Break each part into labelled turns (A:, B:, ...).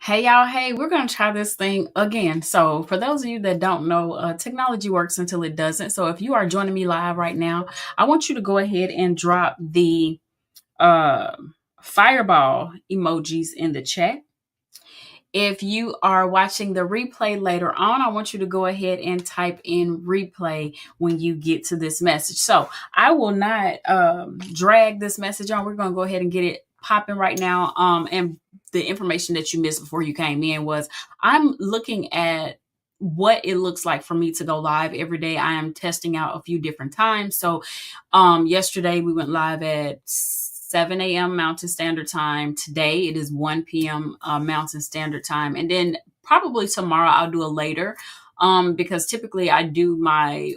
A: Hey y'all, hey, we're gonna try this thing again. So, for those of you that don't know, technology works until it doesn't. So, if you are joining me live right now, I want you to go ahead and drop the uh, fireball emojis in the chat. If you are watching the replay later on, I want you to go ahead and type in replay when you get to this message. So, I will not drag this message on. We're gonna go ahead and get it popping right now. And the information that you missed before you came in was I'm looking at what it looks like for me to go live every day. I am testing out a few different times. So yesterday we went live at 7 a.m. Mountain Standard Time. Today it is 1 p.m. Mountain Standard Time. And then probably tomorrow I'll do a later because typically I do my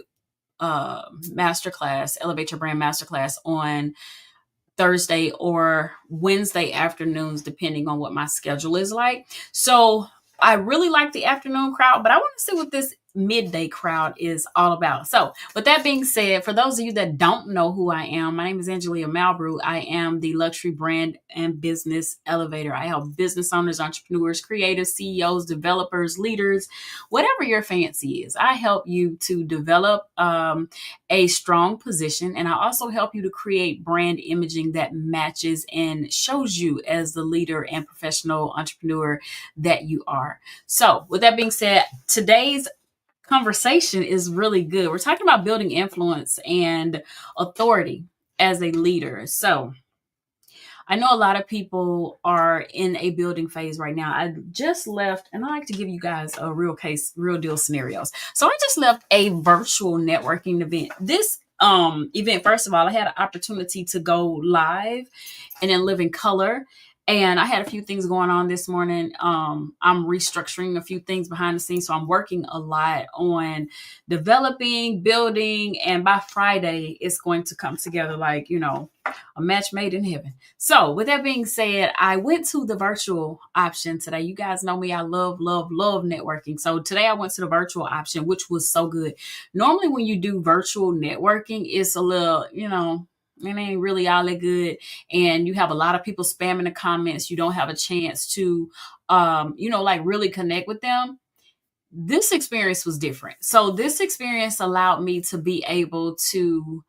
A: masterclass, Elevate Your Brand Masterclass on Thursday or Wednesday afternoons, depending on what my schedule is like. So I really like the afternoon crowd, but I want to see what this midday crowd is all about. So, with that being said, for those of you that don't know who I am, my name is Angelia Malbrew. I am the luxury brand and business elevator. I help business owners, entrepreneurs, creators, CEOs, developers, leaders, whatever your fancy is. I help you to develop a strong position. And I also help you to create brand imaging that matches and shows you as the leader and professional entrepreneur that you are. So, with that being said, today's conversation is really good. We're talking about building influence and authority as a leader. So, I know a lot of people are in a building phase right now. I just left, and I like to give you guys a real deal scenarios. So I just left a virtual networking event. This event, first of all, I had an opportunity to go live and then live in color. And I had a few things going on this morning. I'm restructuring a few things behind the scenes. So I'm working a lot on developing, building, and by Friday, it's going to come together like, a match made in heaven. So, with that being said, I went to the virtual option today. You guys know me. I love, love, love networking. So, today I went to the virtual option, which was so good. Normally, when you do virtual networking, it's a little, it ain't really all that good. And you have a lot of people spamming the comments. You don't have a chance to, like really connect with them. This experience was different. So, this experience allowed me to be able to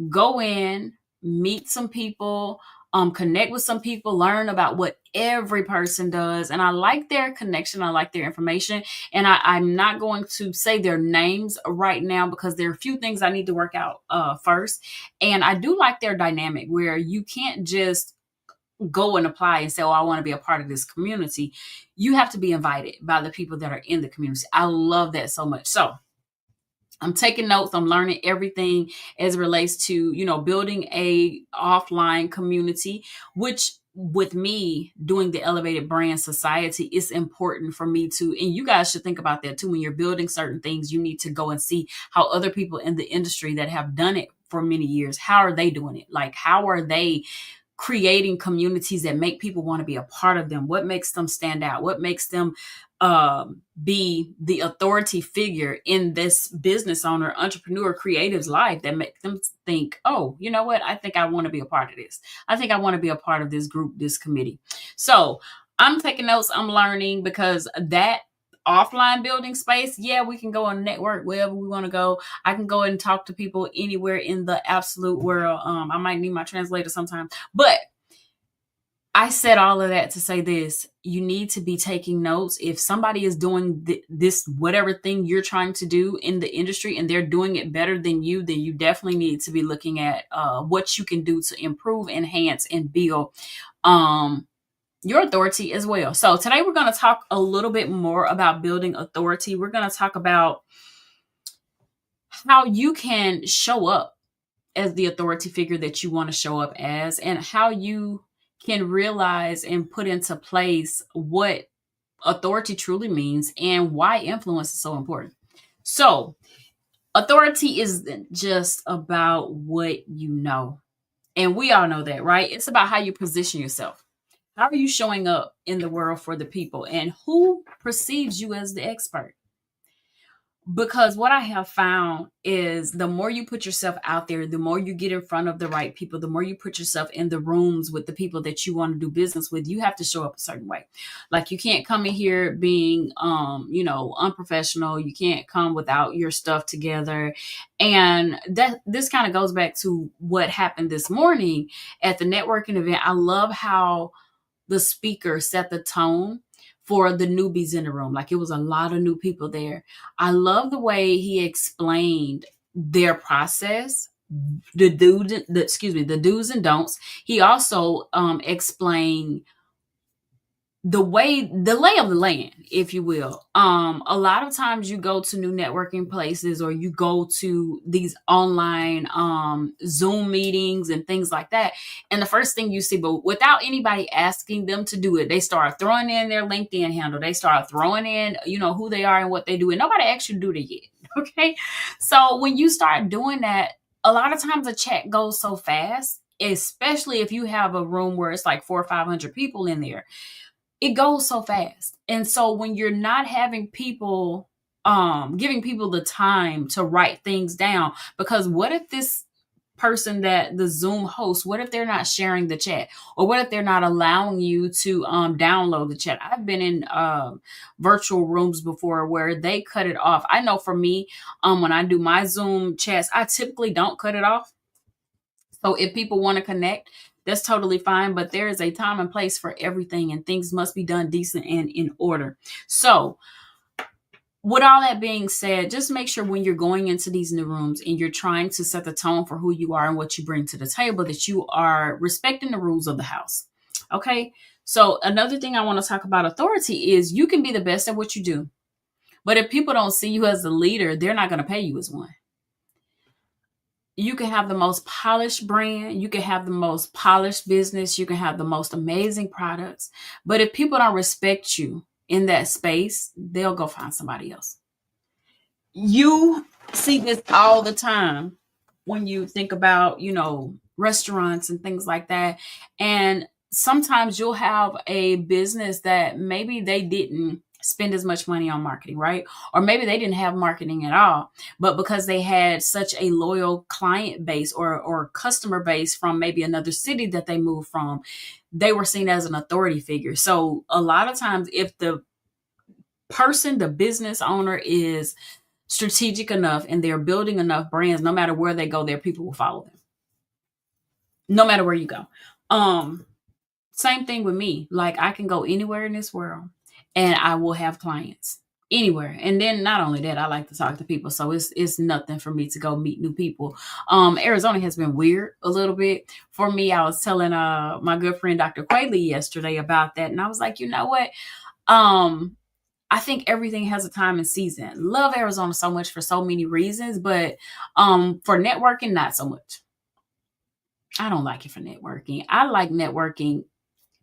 A: go in, meet some people, connect with some people, learn about what every person does. And I like their connection. I like their information. And I'm not going to say their names right now because there are a few things I need to work out first. And I do like their dynamic where you can't just go and apply and say, oh, I want to be a part of this community. You have to be invited by the people that are in the community. I love that so much. So I'm taking notes. I'm learning everything as it relates to, building a offline community, which with me doing the Elevated Brand Society, it's important for me to, and you guys should think about that too. When you're building certain things, you need to go and see how other people in the industry that have done it for many years, how are they doing it? Like, how are they creating communities that make people want to be a part of them? What makes them stand out? What makes them be the authority figure in this business owner, entrepreneur, creative's life that make them think, oh, you know what? I think I want to be a part of this. I think I want to be a part of this group, this committee. So I'm taking notes. I'm learning because that offline building space, yeah, we can go and network wherever we want to go. I can go and talk to people anywhere in the absolute world. I might need my translator sometimes, but I said all of that to say this. You need to be taking notes. If somebody is doing this, whatever thing you're trying to do in the industry, and they're doing it better than you, then you definitely need to be looking at what you can do to improve, enhance, and build your authority as well. So today we're going to talk a little bit more about building authority. We're going to talk about how you can show up as the authority figure that you want to show up as, and how you can realize and put into place what authority truly means and why influence is so important. So, authority isn't just about what you know. And we all know that, right? It's about how you position yourself. How are you showing up in the world for the people, and who perceives you as the expert? Because what I have found is the more you put yourself out there, the more you get in front of the right people, the more you put yourself in the rooms with the people that you want to do business with, you have to show up a certain way. Like you can't come in here being unprofessional. You can't come without your stuff together. And that this kind of goes back to what happened this morning at the networking event. I love how the speaker set the tone for the newbies in the room. Like it was a lot of new people there. I love the way he explained their process, the do's and don'ts. He also explained the lay of the land, if you will. A lot of times you go to new networking places or you go to these online Zoom meetings and things like that, and the first thing you see, but without anybody asking them to do it, they start throwing in their LinkedIn handle, they start throwing in who they are and what they do, and nobody actually do that yet. Okay, so when you start doing that, a lot of times the chat goes so fast, especially if you have a room where it's like 400 or 500 people in there. It goes so fast. And so when you're not having people, giving people the time to write things down, because what if this person that the Zoom host, what if they're not sharing the chat? Or what if they're not allowing you to download the chat? I've been in virtual rooms before where they cut it off. I know for me, when I do my Zoom chats, I typically don't cut it off. So if people want to connect, that's totally fine. But there is a time and place for everything, and things must be done decent and in order. So with all that being said, just make sure when you're going into these new rooms and you're trying to set the tone for who you are and what you bring to the table, that you are respecting the rules of the house. Okay. So another thing I want to talk about authority is you can be the best at what you do, but if people don't see you as a leader, they're not going to pay you as one. You can have the most polished brand, you can have the most polished business, you can have the most amazing products. But if people don't respect you in that space, they'll go find somebody else. You see this all the time when you think about, restaurants and things like that. And sometimes you'll have a business that maybe they didn't spend as much money on marketing, right? Or maybe they didn't have marketing at all, but because they had such a loyal client base or customer base from maybe another city that they moved from, they were seen as an authority figure. So a lot of times if the business owner is strategic enough and they're building enough brands, no matter where they go, their people will follow them. No matter where you go. Same thing with me. Like I can go anywhere in this world and I will have clients anywhere. And then not only that, I like to talk to people. So it's nothing for me to go meet new people. Arizona has been weird a little bit for me. I was telling my good friend Dr. Quayle yesterday about that. And I was like, you know what? I think everything has a time and season. Love Arizona so much for so many reasons, but for networking, not so much. I don't like it for networking. I like networking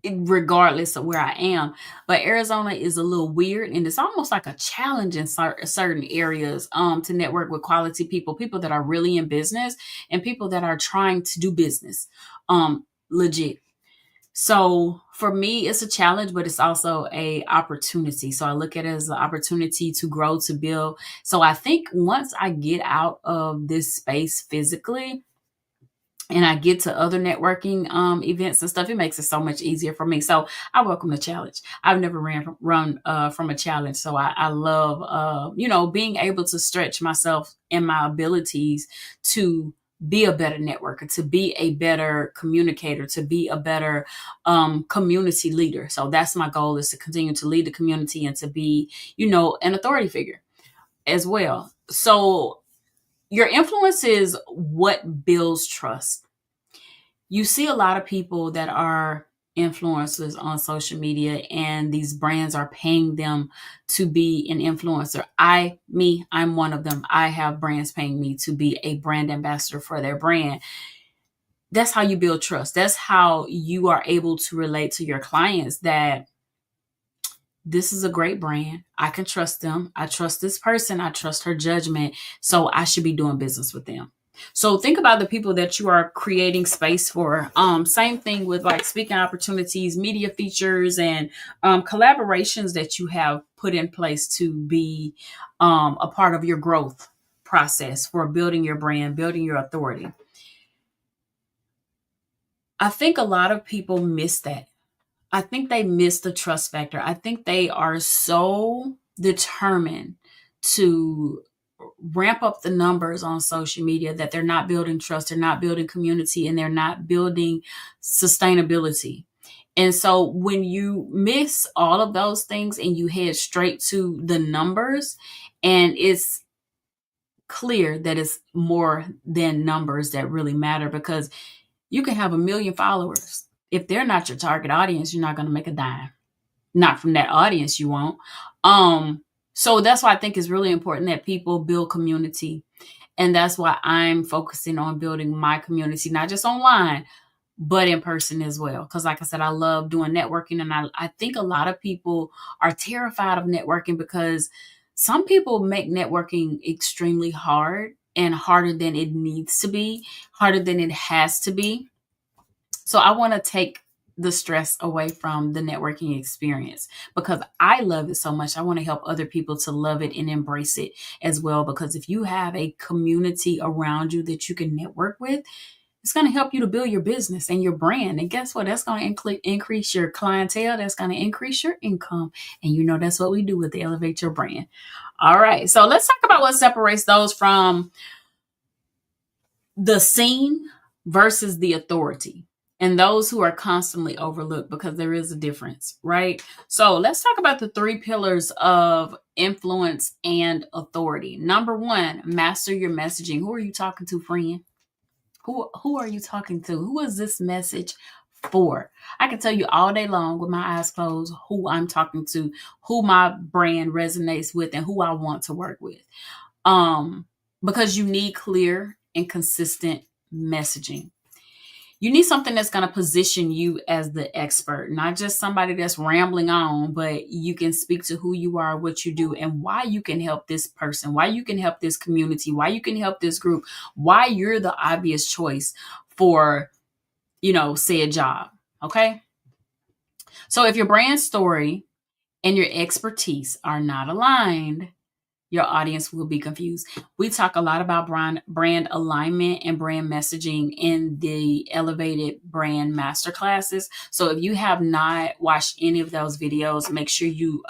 A: regardless of where I am. But Arizona is a little weird, and it's almost like a challenge in certain areas to network with quality people that are really in business and people that are trying to do business legit. So for me, it's a challenge, but it's also a opportunity. So I look at it as an opportunity to grow, to build. So I think once I get out of this space physically, and I get to other networking events and stuff, it makes it so much easier for me. So I welcome the challenge. I've never run from a challenge. So I love, being able to stretch myself and my abilities to be a better networker, to be a better communicator, to be a better community leader. So that's my goal, is to continue to lead the community and to be, an authority figure as well. So your influence is what builds trust. You see a lot of people that are influencers on social media, and these brands are paying them to be an influencer. I'm one of them. I have brands paying me to be a brand ambassador for their brand. That's how you build trust. That's how you are able to relate to your clients that this is a great brand. I can trust them. I trust this person. I trust her judgment. So I should be doing business with them. So think about the people that you are creating space for. Same thing with like speaking opportunities, media features, and collaborations that you have put in place to be a part of your growth process for building your brand, building your authority. I think a lot of people miss that. I think they miss the trust factor. I think they are so determined to ramp up the numbers on social media that they're not building trust, they're not building community, and they're not building sustainability. And so when you miss all of those things and you head straight to the numbers, and it's clear that it's more than numbers that really matter, because you can have 1 million followers. If they're not your target audience, you're not going to make a dime. Not from that audience, you won't. So that's why I think it's really important that people build community. And that's why I'm focusing on building my community, not just online, but in person as well. Because like I said, I love doing networking. And I think a lot of people are terrified of networking because some people make networking extremely hard, and harder than it needs to be, harder than it has to be. So I want to take the stress away from the networking experience because I love it so much. I want to help other people to love it and embrace it as well. Because if you have a community around you that you can network with, it's going to help you to build your business and your brand. And guess what? That's going to increase your clientele. That's going to increase your income. And you know, that's what we do with the Elevate Your Brand. All right. So let's talk about what separates those from the scene versus the authority, and those who are constantly overlooked, because there is a difference, right? So let's talk about the 3 pillars of influence and authority. Number 1, master your messaging. Who are you talking to, friend? Who are you talking to? Who is this message for? I can tell you all day long with my eyes closed who I'm talking to, who my brand resonates with, and who I want to work with. Because you need clear and consistent messaging. You need something that's going to position you as the expert, not just somebody that's rambling on, but you can speak to who you are, what you do, and why you can help this person, why you can help this community, why you can help this group, why you're the obvious choice for, said job. Okay. So if your brand story and your expertise are not aligned, your audience will be confused. We talk a lot about brand alignment and brand messaging in the Elevated Brand Masterclasses. So if you have not watched any of those videos, make sure you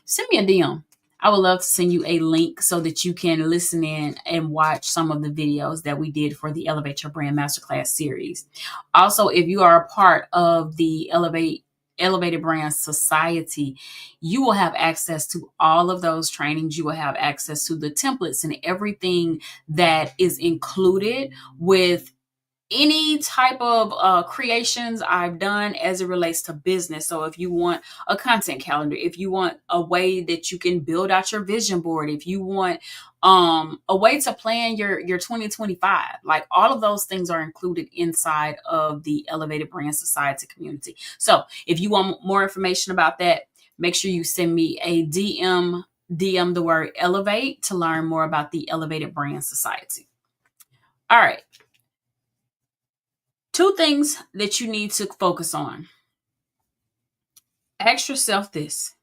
A: send me a DM. I would love to send you a link so that you can listen in and watch some of the videos that we did for the Elevate Your Brand Masterclass series. Also, if you are a part of the Elevated Brand Society, you will have access to all of those trainings. You will have access to the templates and everything that is included with any type of creations I've done as it relates to business. So if you want a content calendar, if you want a way that you can build out your vision board, if you want a way to plan your 2025, like all of those things are included inside of the Elevated Brand Society community. So if you want more information about that, make sure you send me a DM the word Elevate to learn more about the Elevated Brand Society. All right. 2 things that you need to focus on. Ask yourself this: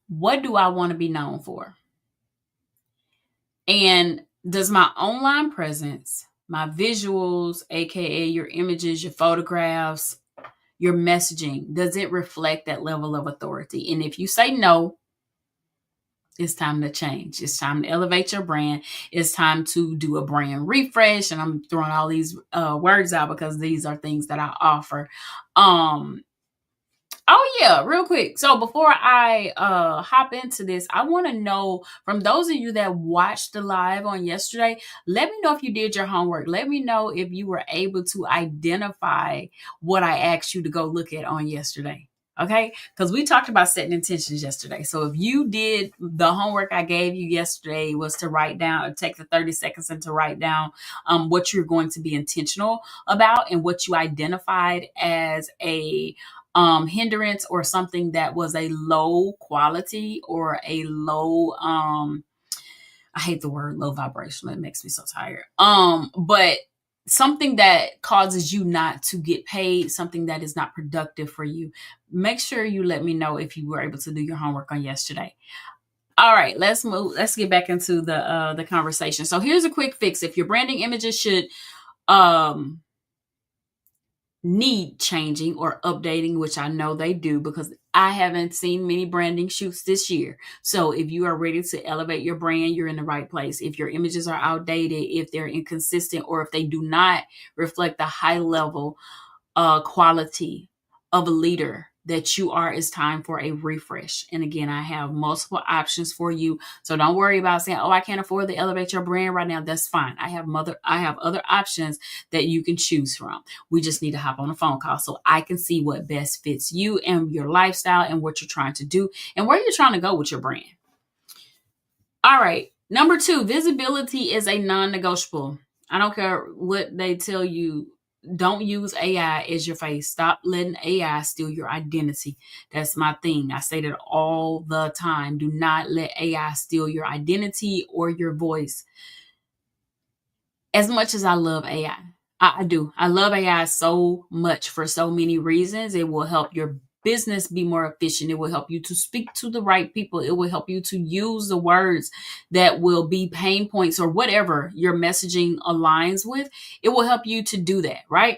A: what do I want to be known for? And does my online presence, my visuals, aka your images, your photographs, your messaging, does it reflect that level of authority? And if you say no, it's time to change. It's time to elevate your brand. It's time to do a brand refresh. And I'm throwing all these words out because these are things that I offer. Oh yeah, real quick. So before I hop into this, I want to know from those of you that watched the live on yesterday, let me know if you did your homework. Let me know if you were able to identify what I asked you to go look at on yesterday. Okay, because we talked about setting intentions yesterday. So if you did the homework I gave you yesterday was to write down, take the 30 seconds and to write down what you're going to be intentional about and what you identified as a hindrance or something that was a low quality or a low, I hate the word low vibration. It makes me so tired. But something that causes you not to get paid, something that is not productive for you, make sure you let me know if you were able to do your homework on yesterday. All right, let's move. Let's get back into the conversation. So here's a quick fix. If your branding images should um need changing or updating, which I know they do because I haven't seen many branding shoots this year. So if you are ready to elevate your brand, you're in the right place. If your images are outdated, if they're inconsistent, or if they do not reflect the high level quality of a leader that you are, it's time for a refresh. And again, I have multiple options for you. So don't worry about saying, oh, I can't afford to elevate your brand right now. That's fine. I have other options that you can choose from. We just need to hop on a phone call so I can see what best fits you and your lifestyle and what you're trying to do and where you're trying to go with your brand. All right. Number 2, visibility is a non-negotiable. I don't care what they tell you. Don't use AI as your face. Stop letting AI steal your identity. That's my thing. I say that all the time. Do not let AI steal your identity or your voice. As much as I love AI, I do. I love AI so much for so many reasons. It will help your business be more efficient. It will help you to speak to the right people. It will help you to use the words that will be pain points or whatever your messaging aligns with. It will help you to do that, right?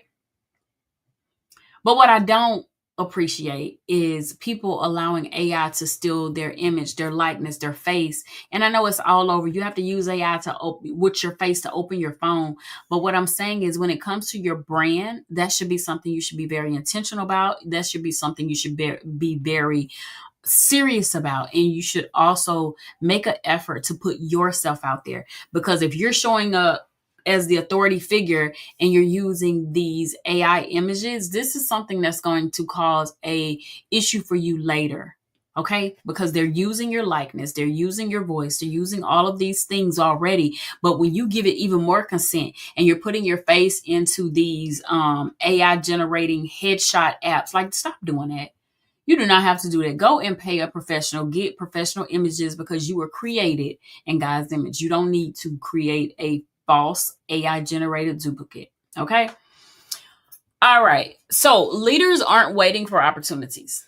A: But what I don't appreciate is people allowing AI to steal their image, their likeness, their face. And I know it's all over. You have to use AI to open with your face to open your phone. But what I'm saying is when it comes to your brand, that should be something you should be very intentional about. That should be something you should be very serious about, and you should also make an effort to put yourself out there, because if you're showing up as the authority figure and you're using these AI images, this is something that's going to cause a issue for you later. Okay, because they're using your likeness, they're using your voice, they're using all of these things already. But when you give it even more consent and you're putting your face into these AI generating headshot apps, like, stop doing that. You do not have to do that. Go and pay a professional, get professional images, because you were created in God's image. You don't need to create a false AI generated duplicate. Okay. All right. So leaders aren't waiting for opportunities.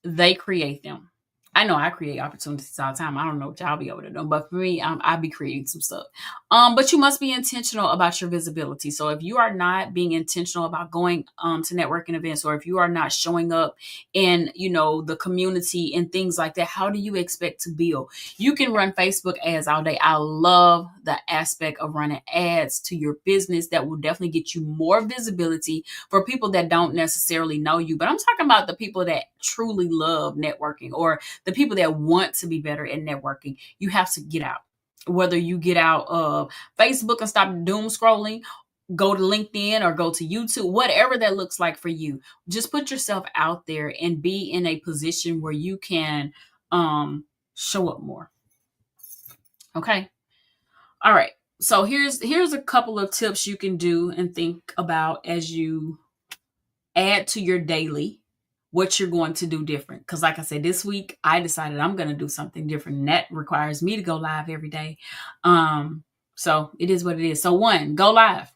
A: They create them. I know I create opportunities all the time. I don't know what y'all be able to do, but for me, I be creating some stuff. But you must be intentional about your visibility. So if you are not being intentional about going to networking events, or if you are not showing up in, the community and things like that, how do you expect to build? You can run Facebook ads all day. I love the aspect of running ads to your business. That will definitely get you more visibility for people that don't necessarily know you. But I'm talking about the people that truly love networking, or the people that want to be better at networking. You have to get out. Whether you get out of Facebook and stop doom scrolling, go to LinkedIn or go to YouTube, whatever that looks like for you, just put yourself out there and be in a position where you can show up more. Okay. All right. So here's a couple of tips you can do and think about as you add to your daily what you're going to do different. Because like I said, this week I decided I'm going to do something different, and that requires me to go live every day. So it is what it is. So 1, go live.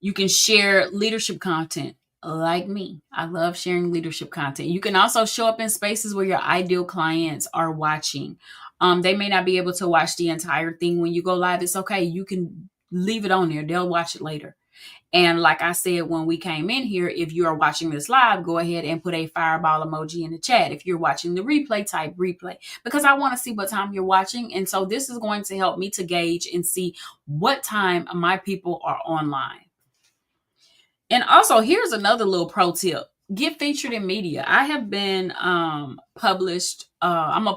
A: You can share leadership content like me. I love sharing leadership content. You can also show up in spaces where your ideal clients are watching. They may not be able to watch the entire thing when you go live. It's okay. You can leave it on there. They'll watch it later. And like I said, when we came in here, if you are watching this live, go ahead and put a fireball emoji in the chat. If you're watching the replay, type replay, because I want to see what time you're watching. And so this is going to help me to gauge and see what time my people are online. And also, here's another little pro tip. Get featured in media. I have been published. I'm an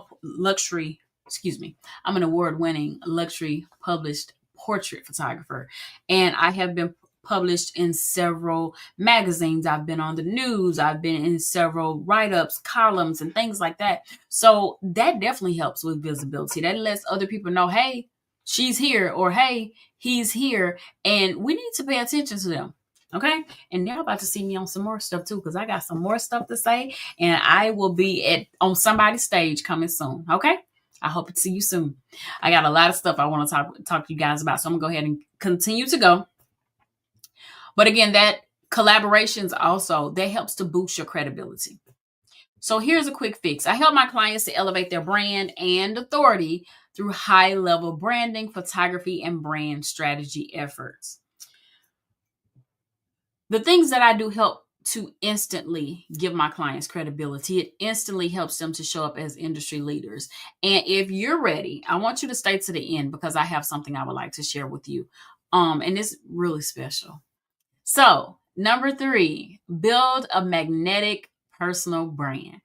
A: award-winning luxury published portrait photographer. And I have been published in several magazines. I've been on the news. I've been in several write-ups, columns, and things like that. So that definitely helps with visibility. That lets other people know, hey, she's here, or hey, he's here, and we need to pay attention to them. Okay. And they're about to see me on some more stuff too, because I got some more stuff to say, and I will be on somebody's stage coming soon. Okay. I hope to see you soon. I got a lot of stuff I want to talk to you guys about. So I'm going to go ahead and continue to go. But again, that collaborations also, that helps to boost your credibility. So here's a quick fix. I help my clients to elevate their brand and authority through high level branding, photography, and brand strategy efforts. The things that I do help to instantly give my clients credibility. It instantly helps them to show up as industry leaders. And if you're ready, I want you to stay to the end because I have something I would like to share with you. And it's really special. So, number 3, build a magnetic personal brand.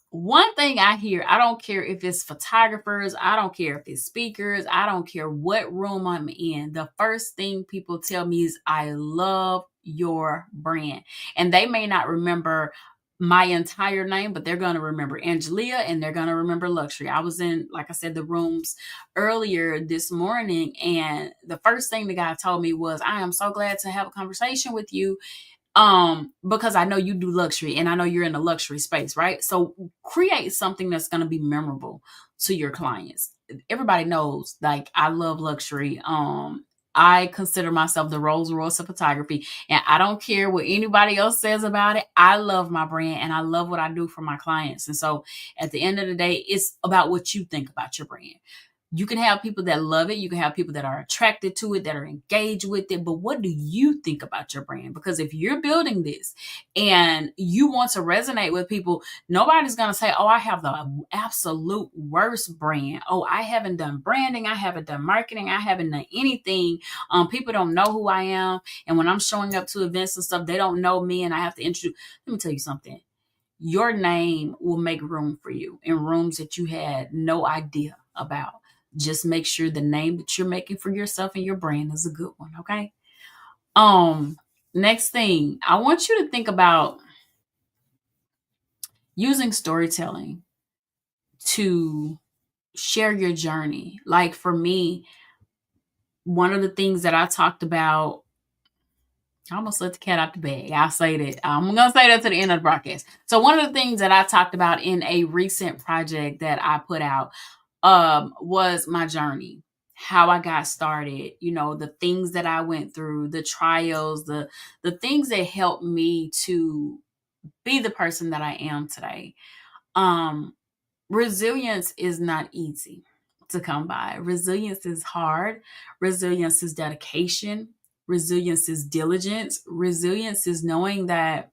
A: One thing I hear, I don't care if it's photographers, I don't care if it's speakers, I don't care what room I'm in. The first thing people tell me is, I love your brand. And they may not remember my entire name, but they're going to remember Angelia and they're going to remember Luxury. I was in, like I said, the rooms earlier this morning, and the first thing the guy told me was, I am so glad to have a conversation with you. Because I know you do luxury and I know you're in the luxury space, right? So create something that's going to be memorable to your clients. Everybody knows, like, I love luxury. I consider myself the Rolls Royce of photography, and I don't care what anybody else says about it. I love my brand and I love what I do for my clients. And so at the end of the day, it's about what you think about your brand. You can have people that love it. You can have people that are attracted to it, that are engaged with it. But what do you think about your brand? Because if you're building this and you want to resonate with people, nobody's going to say, oh, I have the absolute worst brand. Oh, I haven't done branding. I haven't done marketing. I haven't done anything. People don't know who I am. And when I'm showing up to events and stuff, they don't know me and I have to introduce. Let me tell you something. Your name will make room for you in rooms that you had no idea about. Just make sure the name that you're making for yourself and your brand is a good one. Okay. Next thing, I want you to think about using storytelling to share your journey. Like for me, one of the things that I talked about, I almost let the cat out the bag. I'll say that. I'm going to say that to the end of the broadcast. So one of the things that I talked about in a recent project that I put out was my journey, how I got started, the things that I went through, the trials, the things that helped me to be the person that I am today. Resilience is not easy to come by. Resilience is hard. Resilience is dedication. Resilience is diligence. Resilience is knowing that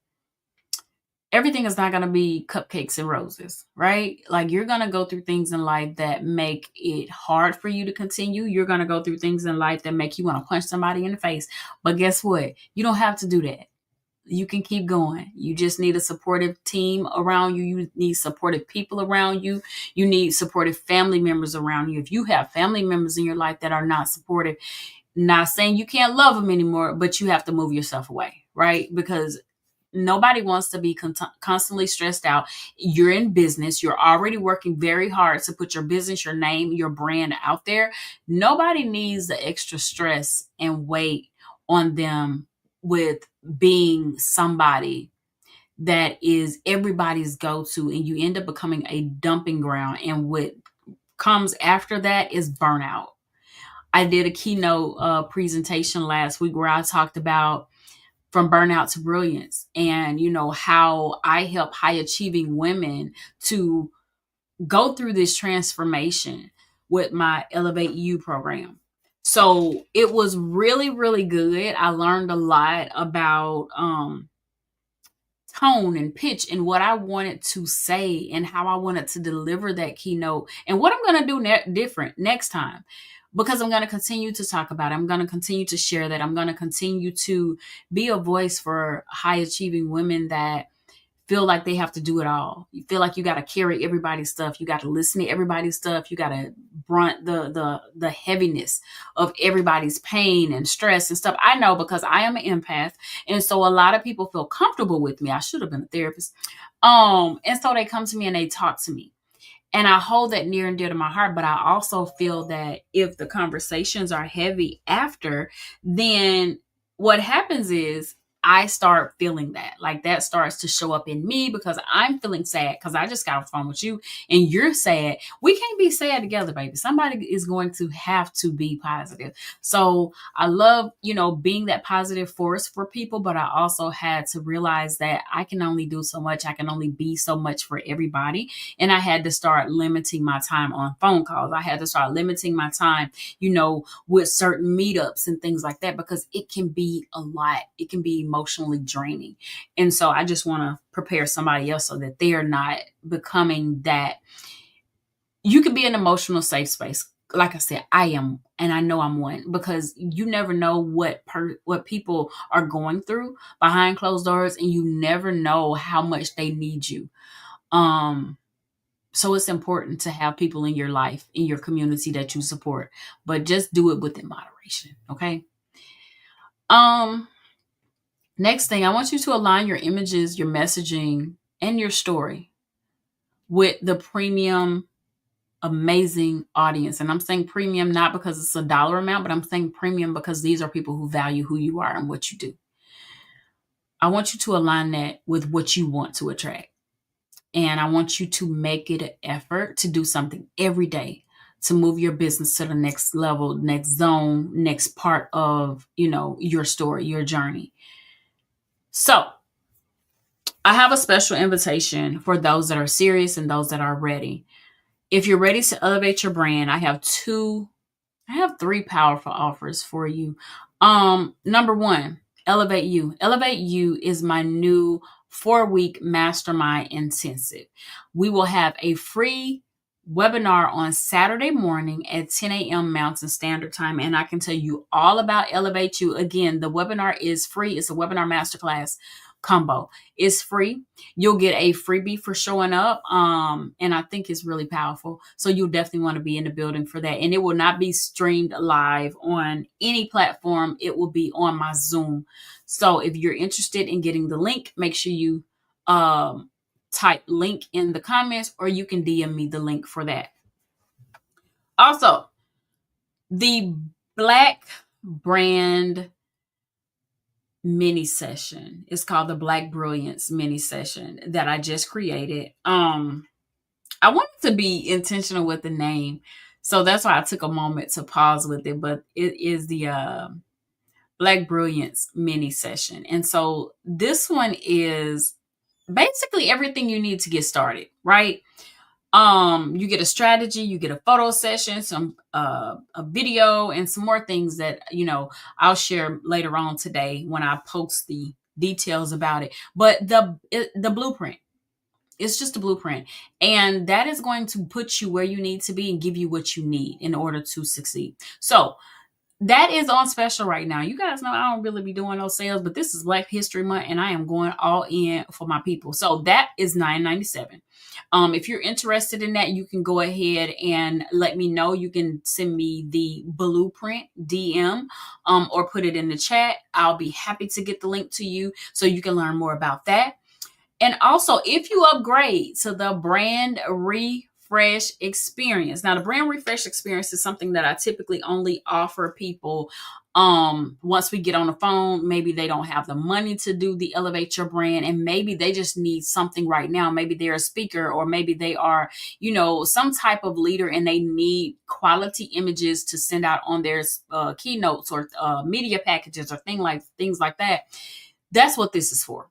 A: everything is not going to be cupcakes and roses, right? Like you're going to go through things in life that make it hard for you to continue. You're going to go through things in life that make you want to punch somebody in the face. But guess what? You don't have to do that. You can keep going. You just need a supportive team around you. You need supportive people around you. You need supportive family members around you. If you have family members in your life that are not supportive, not saying you can't love them anymore, but you have to move yourself away, right? Because nobody wants to be constantly stressed out. You're in business. You're already working very hard to put your business, your name, your brand out there. Nobody needs the extra stress and weight on them with being somebody that is everybody's go-to, and you end up becoming a dumping ground. And what comes after that is burnout. I did a keynote presentation last week where I talked about from burnout to brilliance, and how I help high achieving women to go through this transformation with my Elevate You program. So it was really, really good. I learned a lot about tone and pitch and what I wanted to say and how I wanted to deliver that keynote and what I'm going to do different next time. Because I'm going to continue to talk about it. I'm going to continue to share that. I'm going to continue to be a voice for high achieving women that feel like they have to do it all. You feel like you got to carry everybody's stuff. You got to listen to everybody's stuff. You got to brunt the heaviness of everybody's pain and stress and stuff. I know because I am an empath. And so a lot of people feel comfortable with me. I should have been a therapist. And so they come to me and they talk to me. And I hold that near and dear to my heart, but I also feel that if the conversations are heavy after, then what happens is I start feeling that. Like that starts to show up in me because I'm feeling sad because I just got off the phone with you and you're sad. We can't be sad together, baby. Somebody is going to have to be positive. So I love, being that positive force for people, but I also had to realize that I can only do so much. I can only be so much for everybody. And I had to start limiting my time on phone calls. I had to start limiting my time, with certain meetups and things like that, because it can be a lot. It can be emotionally draining. And so I just want to prepare somebody else so that they are not becoming that. You can be an emotional safe space. Like I said, I am, and I know I'm one, because you never know what people are going through behind closed doors, and you never know how much they need you. So it's important to have people in your life, in your community that you support, but just do it within moderation. Okay. Next thing, I want you to align your images, your messaging, and your story with the premium amazing audience. And I'm saying premium not because it's a dollar amount, but I'm saying premium because these are people who value who you are and what you do. I want you to align that with what you want to attract. And I want you to make it an effort to do something every day to move your business to the next level, next zone, next part of, your story, your journey. So I have a special invitation for those that are serious and those that are ready. If you're ready to elevate your brand, I have three powerful offers for you. Number one, Elevate You. Elevate You is my new 4-week mastermind intensive. We will have a free webinar on Saturday morning at 10 a.m. Mountain Standard Time. And I can tell you all about Elevate You. Again, the webinar is free. It's a webinar masterclass combo. It's free. You'll get a freebie for showing up. And I think it's really powerful. So you'll definitely want to be in the building for that. And it will not be streamed live on any platform. It will be on my Zoom. So if you're interested in getting the link, make sure you type link in the comments, or you can DM me the link for that. Also, the Black Brand mini session. It's called the Black Brilliance mini session that I just created. I wanted to be intentional with the name, so that's why I took a moment to pause with it. But it is the Black Brilliance mini session, and so this one is basically everything you need to get started, right? You get a strategy, you get a photo session, some a video, and some more things that I'll share later on today when I post the details about it. But the blueprint, it's just a blueprint, and that is going to put you where you need to be and give you what you need in order to succeed. So that is on special right now. You guys know I don't really be doing no sales, but this is Black History Month and I am going all in for my people. So that is $9.97. If you're interested in that, you can go ahead and let me know. You can send me the blueprint DM or put it in the chat. I'll be happy to get the link to you so you can learn more about that. And also, if you upgrade to the brand refresh experience. Now, the brand refresh experience is something that I typically only offer people once we get on the phone. Maybe they don't have the money to do the elevate your brand, and maybe they just need something right now. Maybe they're a speaker, or maybe they are, some type of leader, and they need quality images to send out on their keynotes or media packages or things like that. That's what this is for.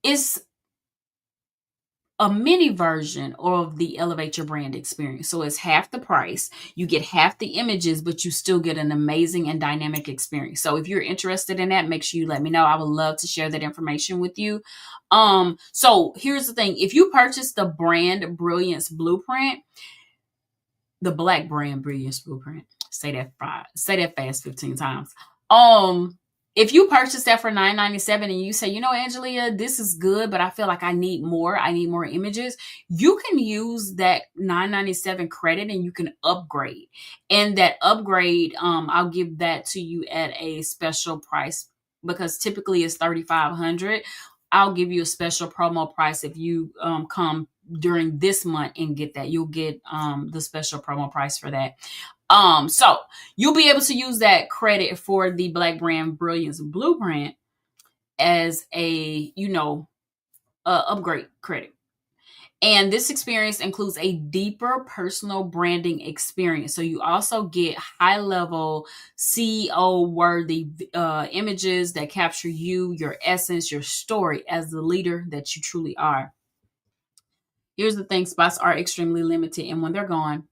A: It's a mini version of the elevate your brand experience. So it's half the price. You get half the images, but you still get an amazing and dynamic experience. So if you're interested in that, make sure you let me know. I would love to share that information with you. So here's the thing. If you purchase the brand brilliance blueprint, the Black Brand Brilliance Blueprint, say that fast 15 times. If you purchase that for $9.97 and you say, Angelia, this is good, but I feel like I need more images, you can use that $9.97 credit and you can upgrade. And that upgrade, I'll give that to you at a special price, because typically it's $3,500. I'll give you a special promo price if you come during this month and get that. You'll get the special promo price for that. So you'll be able to use that credit for the Black Brand Brilliance Blueprint as a, upgrade credit. And this experience includes a deeper personal branding experience. So you also get high level CEO worthy images that capture you, your essence, your story as the leader that you truly are. Here's the thing, spots are extremely limited. And when they're gone,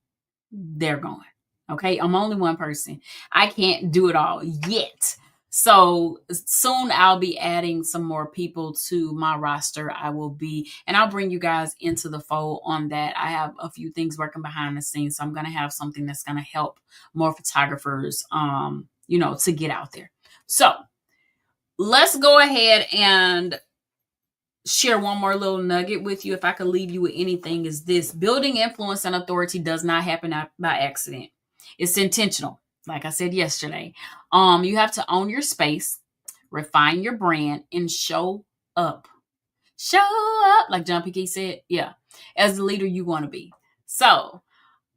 A: they're gone. Okay. I'm only one person. I can't do it all yet. So soon I'll be adding some more people to my roster. And I'll bring you guys into the fold on that. I have a few things working behind the scenes. So I'm going to have something that's going to help more photographers, to get out there. So let's go ahead and share one more little nugget with you. If I could leave you with anything, is this: building influence and authority does not happen by accident. It's intentional. Like I said yesterday, you have to own your space, refine your brand, and show up. Show up, like John P. said, yeah, as the leader you want to be. So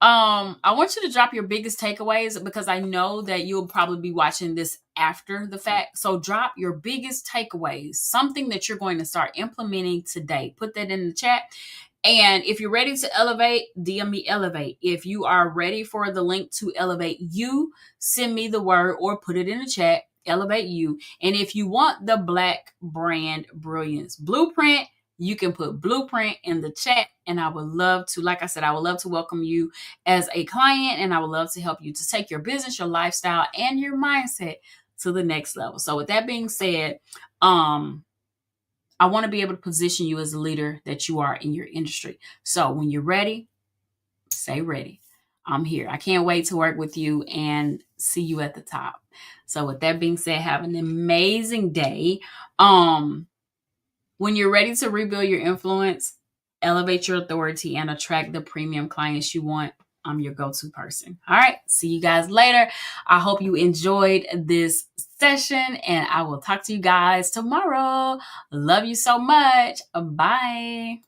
A: I want you to drop your biggest takeaways, because I know that you'll probably be watching this after the fact. So drop your biggest takeaways, something that you're going to start implementing today. Put that in the chat. And if you're ready to elevate, DM me elevate. If you are ready for the link to elevate you, send me the word or put it in the chat, elevate you. And if you want the Black Brand Brilliance Blueprint, you can put blueprint in the chat, and I would love to, like I said, I would love to welcome you as a client, and I would love to help you to take your business, your lifestyle, and your mindset to the next level. So with that being said, I want to be able to position you as a leader that you are in your industry. So when you're ready, stay ready. I'm here. I can't wait to work with you and see you at the top. So with that being said, have an amazing day. When you're ready to rebuild your influence, elevate your authority, and attract the premium clients you want, I'm your go-to person. All right. See you guys later. I hope you enjoyed this session, and I will talk to you guys tomorrow. Love you so much. Bye.